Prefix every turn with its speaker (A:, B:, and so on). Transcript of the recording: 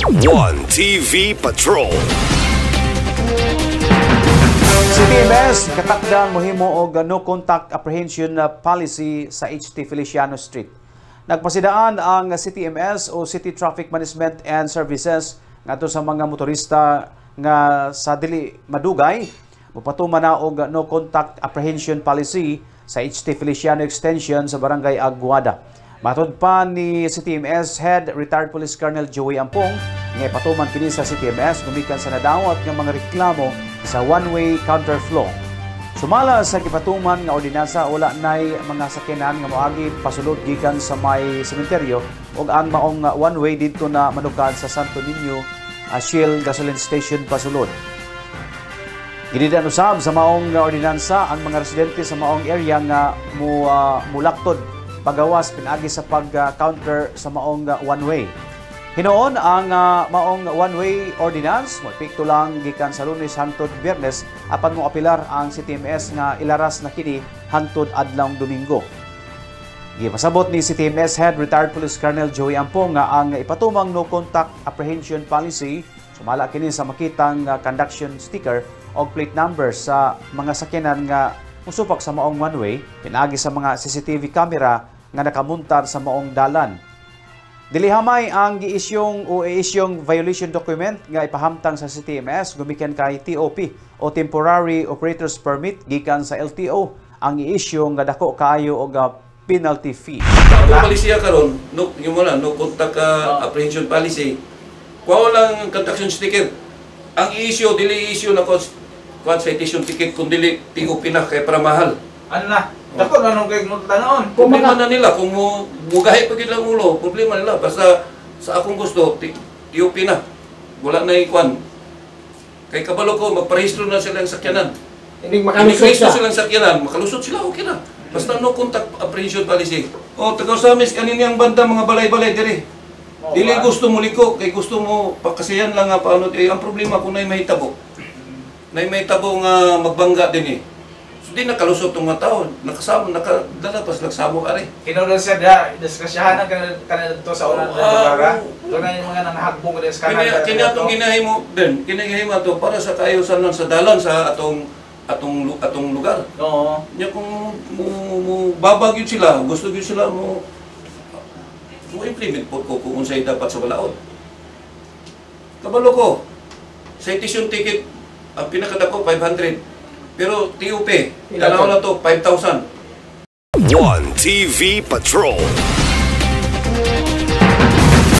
A: One TV Patrol.
B: Si TMS katakdang mohimo og no contact apprehension policy sa HT Feliciano Street. Nagpasidaan ang CTMS o City Traffic Management and Services ngadto sa mga motorista nga sa dili madugay mopatuman na og no contact apprehension policy sa HT Feliciano Extension sa Barangay Aguada. Matod pa ni CTMS Head Retired Police Colonel Joey Ampong nga ipatuman kini sa CTMS gumikan sa nadawat nga mga reklamo sa one-way counterflow. Sumala sa gipatuman nga ordinansa wala nay mga sakyanan nga moagi pasulod gikan sa may sementeryo ug ang maong one-way didto na manukan sa Santo Niño Shell Gasoline Station pasulod. Ginidan usab sa maong ordinansa ang mga residente sa maong area nga mulaktod pagawas pinaagi sa pag-counter sa maong one-way. Hinoon ang maong one-way ordinance mo epekto lang gikan sa Lunes hangtod Biyernes apan mo apilar ang CTMS nga ilaras na kini hangtod adlawng Domingo. Gipasabot ni CTMS Head Retired Police Colonel Joey Ampong nga ang ipatumang no contact apprehension policy sumala kini sa makitang conduction sticker o plate number sa mga sakyanan nga musupak sa maong one-way pinaagi sa mga CCTV camera nga nakamuntar sa maong dalan. Dilihamay ang iisyong violation document nga ipahamtang sa CTMS gumikan kay TOP o Temporary Operators Permit gikan sa LTO ang iisyong nga dako kaayo og penalty fee.
C: Ang policy karon no contact apprehension policy. Kuha lang conduction sticker. Ang i-issue dili i-issue na citation ticket kung dili TOP na kay para mahal.
D: Ano na? Dako na nung kay tanaon.
C: Problema na nila kung mugahi pa gid lang ulo, problema nila basta sa akong gusto TOP na. Wala na ikuan. Kay kabalo ko magparehistro na sila ang sakyanan.
D: Hindi makalusot
C: silang sakyanan, makalusot sila okay na. Basta no contact apprehension policy. O tagaw sa amin kanini ang banda mga balay-balay diri. Dili gusto mo liko kay gusto mo pakasiyan lang nga paano ang problema kung nay mahitabo. Nay mahitabo nga magbangga din eh. Di nakalusot ng mga tao, nakadala pas nagsamo ari.
D: Kinulan siya da, diskusyahan ang kanila dito sa unang lugar. Ito na yung mga nanahagbong sa kanila.
C: Kini atong ginahimo din, kinahimo to para sa kayo sa dalan sa atong lugar.
D: Oo.
C: Nya kung mo babag yun sila, gusto gyud sila mo implement po kung unsay dapat sa balaod. Kabalo ko, citation ticket ang pinakadako 500. Pero TOP, dalawa na to, 5,000.
A: One TV Patrol.